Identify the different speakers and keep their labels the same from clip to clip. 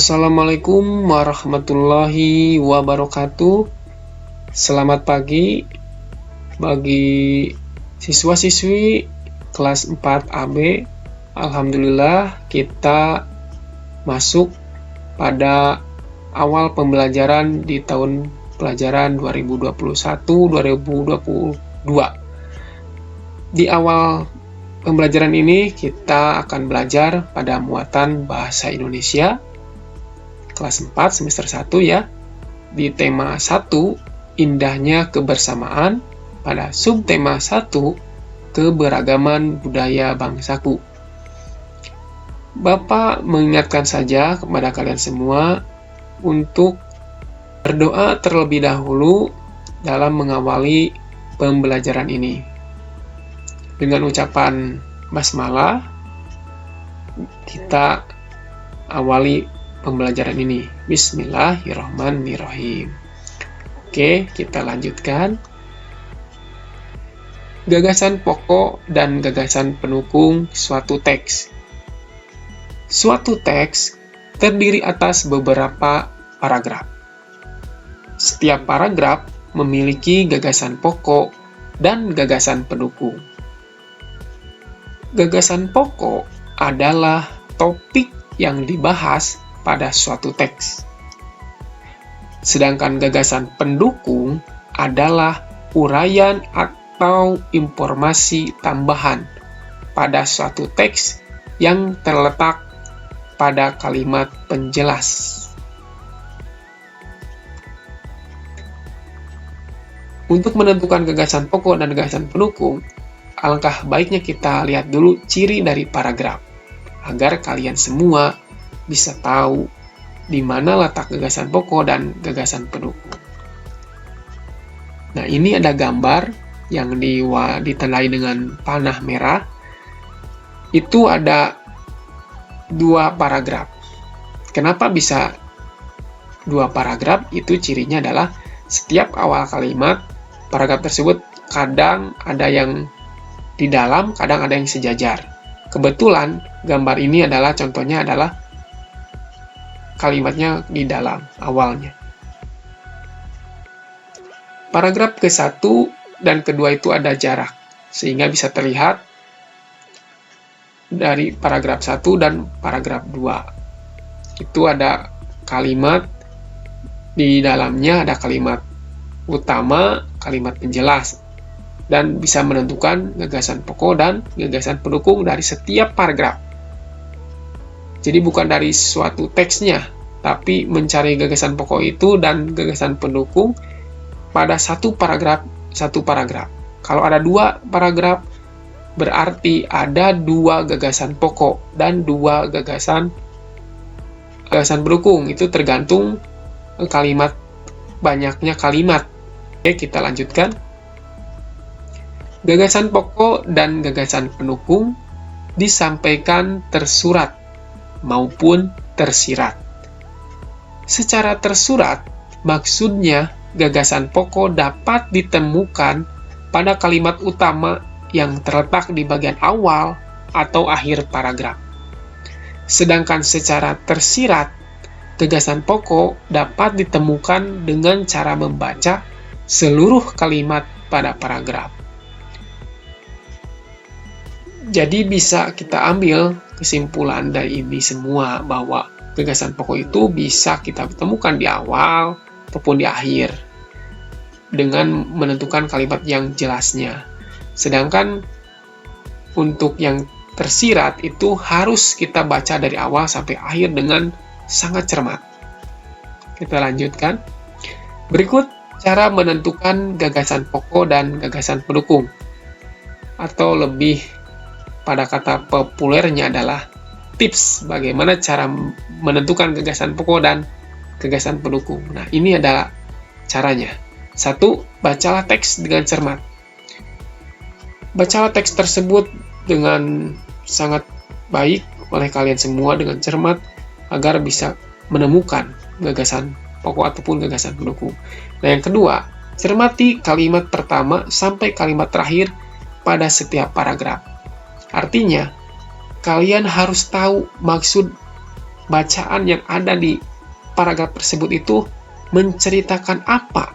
Speaker 1: Assalamualaikum warahmatullahi wabarakatuh. Selamat pagi bagi siswa-siswi kelas 4 AB. Alhamdulillah kita masuk pada awal pembelajaran di tahun pelajaran 2021-2022. Di awal pembelajaran ini kita akan belajar pada muatan bahasa Indonesia kelas 4 semester 1 ya, di tema 1 indahnya kebersamaan, pada subtema 1 keberagaman budaya bangsaku. Bapak mengingatkan saja kepada kalian semua untuk berdoa terlebih dahulu dalam mengawali pembelajaran ini. Dengan ucapan basmalah kita awali pembelajaran ini. Bismillahirrahmanirrahim. Oke, kita lanjutkan. Gagasan pokok dan gagasan pendukung suatu teks. Suatu teks terdiri atas beberapa paragraf. Setiap paragraf memiliki gagasan pokok dan gagasan pendukung. Gagasan pokok adalah topik yang dibahas pada suatu teks. Sedangkan gagasan pendukung adalah uraian atau informasi tambahan pada suatu teks yang terletak pada kalimat penjelas. Untuk menentukan gagasan pokok dan gagasan pendukung, alangkah baiknya kita lihat dulu ciri dari paragraf, agar kalian semua bisa tahu di mana letak gagasan pokok dan gagasan pendukung. Nah, ini ada gambar yang ditandai dengan panah merah. Itu ada 2 paragraf. Kenapa bisa 2 paragraf? Itu cirinya adalah setiap awal kalimat, paragraf tersebut kadang ada yang di dalam, kadang ada yang sejajar. Kebetulan gambar ini adalah contohnya adalah kalimatnya di dalam awalnya. Paragraf ke-1 dan kedua itu ada jarak, sehingga bisa terlihat dari paragraf 1 dan paragraf 2. Itu ada kalimat, di dalamnya ada kalimat utama, kalimat penjelas, dan bisa menentukan gagasan pokok dan gagasan pendukung dari setiap paragraf. Jadi bukan dari suatu teksnya, tapi mencari gagasan pokok itu dan gagasan pendukung pada satu paragraf. Kalau ada 2 paragraf, berarti ada 2 gagasan pokok dan 2 gagasan pendukung. Itu tergantung kalimat, banyaknya kalimat. Oke, kita lanjutkan. Gagasan pokok dan gagasan pendukung disampaikan tersurat maupun tersirat. Secara tersurat, maksudnya gagasan pokok dapat ditemukan pada kalimat utama yang terletak di bagian awal atau akhir paragraf. Sedangkan secara tersirat, gagasan pokok dapat ditemukan dengan cara membaca seluruh kalimat pada paragraf. Jadi bisa kita ambil kesimpulan dari ini semua bahwa gagasan pokok itu bisa kita temukan di awal ataupun di akhir dengan menentukan kalimat yang jelasnya. Sedangkan untuk yang tersirat itu harus kita baca dari awal sampai akhir dengan sangat cermat. Kita lanjutkan. Berikut cara menentukan gagasan pokok dan gagasan pendukung, atau lebih pada kata populernya adalah tips bagaimana cara menentukan gagasan pokok dan gagasan pendukung. Nah, ini adalah caranya. 1. Bacalah teks dengan cermat. Bacalah teks tersebut dengan sangat baik oleh kalian semua dengan cermat agar bisa menemukan gagasan pokok ataupun gagasan pendukung. Nah, yang kedua, cermati kalimat pertama sampai kalimat terakhir pada setiap paragraf. Artinya, kalian harus tahu maksud bacaan yang ada di paragraf tersebut itu menceritakan apa.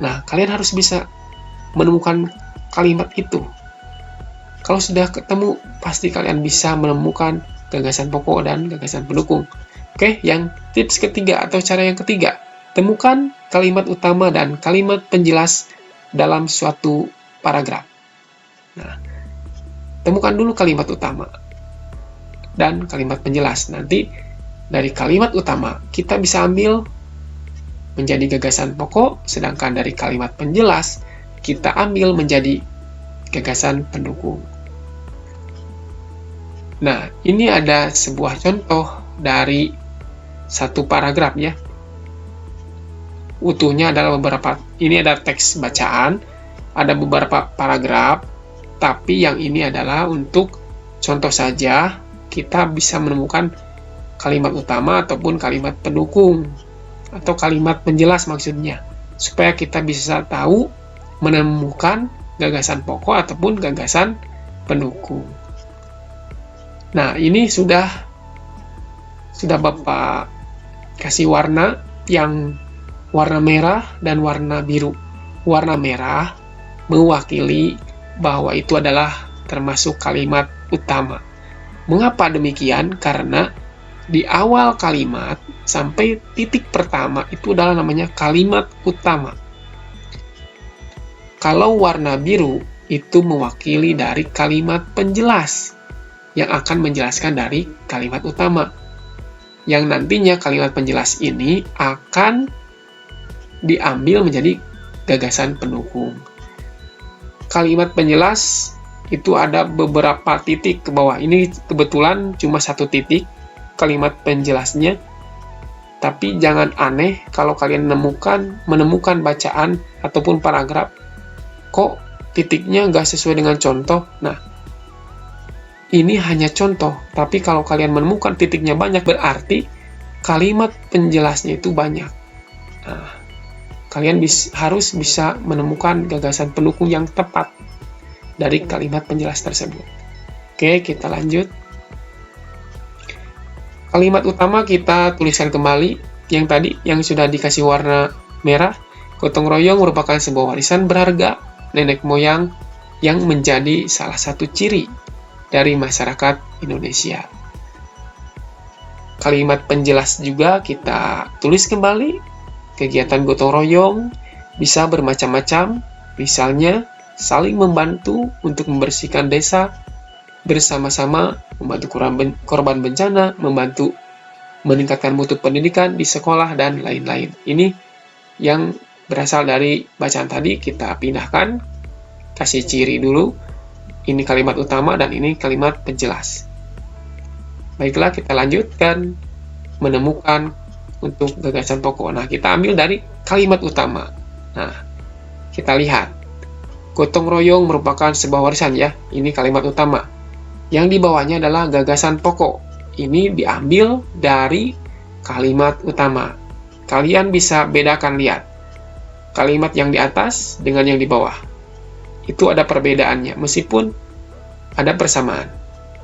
Speaker 1: Nah, kalian harus bisa menemukan kalimat itu. Kalau sudah ketemu, pasti kalian bisa menemukan gagasan pokok dan gagasan pendukung. Oke, yang tips ketiga atau cara yang ketiga, temukan kalimat utama dan kalimat penjelas dalam suatu paragraf. Nah, temukan dulu kalimat utama dan kalimat penjelas. Nanti dari kalimat utama kita bisa ambil menjadi gagasan pokok, sedangkan dari kalimat penjelas kita ambil menjadi gagasan pendukung. Nah, ini ada sebuah contoh dari satu paragraf ya. Utuhnya adalah ini ada teks bacaan, ada beberapa paragraf, tapi yang ini adalah untuk contoh saja, kita bisa menemukan kalimat utama ataupun kalimat pendukung, atau kalimat penjelas maksudnya, supaya kita bisa tahu menemukan gagasan pokok ataupun gagasan pendukung. Nah, ini sudah Bapak kasih warna yang warna merah dan warna biru. Warna merah mewakili bahwa itu adalah termasuk kalimat utama. Mengapa demikian? Karena di awal kalimat sampai titik pertama itu adalah namanya kalimat utama. Kalau warna biru itu mewakili dari kalimat penjelas yang akan menjelaskan dari kalimat utama. Yang nantinya kalimat penjelas ini akan diambil menjadi gagasan pendukung. Kalimat penjelas itu ada beberapa titik ke bawah. Ini kebetulan cuma satu titik kalimat penjelasnya. Tapi jangan aneh kalau kalian menemukan bacaan ataupun paragraf, kok titiknya nggak sesuai dengan contoh. Nah, ini hanya contoh, tapi kalau kalian menemukan titiknya banyak, berarti kalimat penjelasnya itu banyak. Nah, kalian harus bisa menemukan gagasan pendukung yang tepat dari kalimat penjelas tersebut. Oke, kita lanjut. Kalimat utama kita tuliskan kembali, yang tadi yang sudah dikasih warna merah. Gotong royong merupakan sebuah warisan berharga nenek moyang yang menjadi salah satu ciri dari masyarakat Indonesia. Kalimat penjelas juga kita tulis kembali. Kegiatan gotong royong bisa bermacam-macam, misalnya saling membantu untuk membersihkan desa, bersama-sama membantu korban bencana, membantu meningkatkan mutu pendidikan di sekolah, dan lain-lain. Ini yang berasal dari bacaan tadi, kita pindahkan, kasih ciri dulu. Ini kalimat utama dan ini kalimat penjelas. Baiklah, kita lanjutkan menemukan untuk gagasan pokok. Nah, kita ambil dari kalimat utama. Nah, kita lihat. Gotong royong merupakan sebuah warisan ya. Ini kalimat utama. Yang di bawahnya adalah gagasan pokok. Ini diambil dari kalimat utama. Kalian bisa bedakan, lihat. Kalimat yang di atas dengan yang di bawah. Itu ada perbedaannya, meskipun ada persamaan.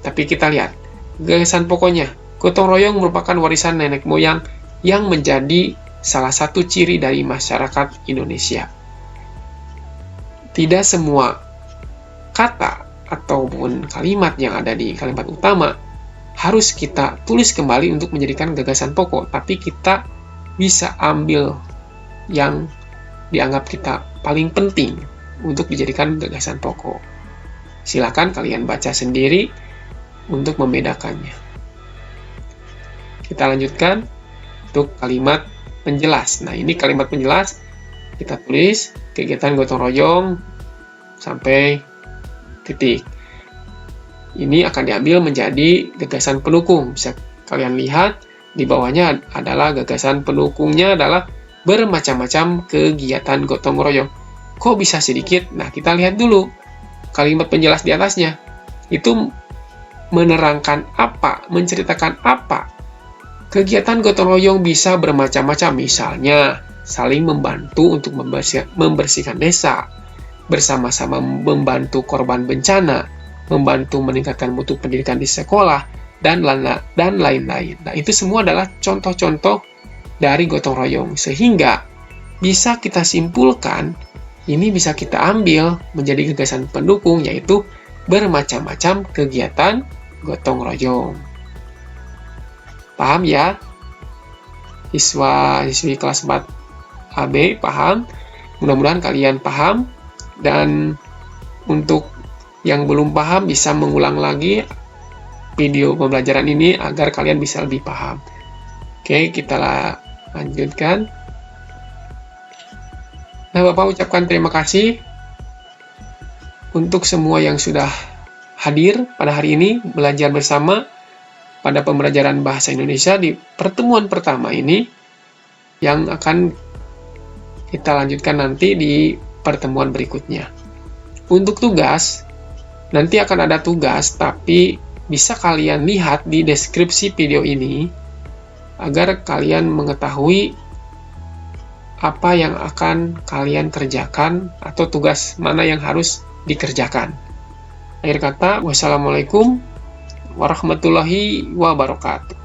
Speaker 1: Tapi kita lihat, gagasan pokoknya, gotong royong merupakan warisan nenek moyang yang menjadi salah satu ciri dari masyarakat Indonesia. Tidak semua kata ataupun kalimat yang ada di kalimat utama harus kita tulis kembali untuk menjadikan gagasan pokok, tapi kita bisa ambil yang dianggap kita paling penting untuk dijadikan gagasan pokok. Silakan kalian baca sendiri untuk membedakannya. Kita lanjutkan untuk kalimat penjelas. Nah, ini kalimat penjelas. Kita tulis kegiatan gotong royong sampai titik. Ini akan diambil menjadi gagasan pendukung. Bisa kalian lihat di bawahnya adalah gagasan pendukungnya adalah bermacam-macam kegiatan gotong royong. Kok bisa sedikit? Nah, kita lihat dulu kalimat penjelas di atasnya. Itu menerangkan apa, menceritakan apa. Kegiatan gotong royong bisa bermacam-macam, misalnya saling membantu untuk membersihkan desa, bersama-sama membantu korban bencana, membantu meningkatkan mutu pendidikan di sekolah, dan lain-lain. Nah, itu semua adalah contoh-contoh dari gotong royong, sehingga bisa kita simpulkan, ini bisa kita ambil menjadi gagasan pendukung, yaitu bermacam-macam kegiatan gotong royong. Paham ya? Siswa-siswi kelas 4 AB paham? Mudah-mudahan kalian paham, dan untuk yang belum paham bisa mengulang lagi video pembelajaran ini agar kalian bisa lebih paham. Oke, kita lanjutkan. Nah, Bapak ucapkan terima kasih untuk semua yang sudah hadir pada hari ini belajar bersama pada pembelajaran bahasa Indonesia di pertemuan pertama ini, yang akan kita lanjutkan nanti di pertemuan berikutnya. Untuk tugas, nanti akan ada tugas, tapi bisa kalian lihat di deskripsi video ini agar kalian mengetahui apa yang akan kalian kerjakan atau tugas mana yang harus dikerjakan. Akhir kata, wassalamualaikum warahmatullahi wabarakatuh.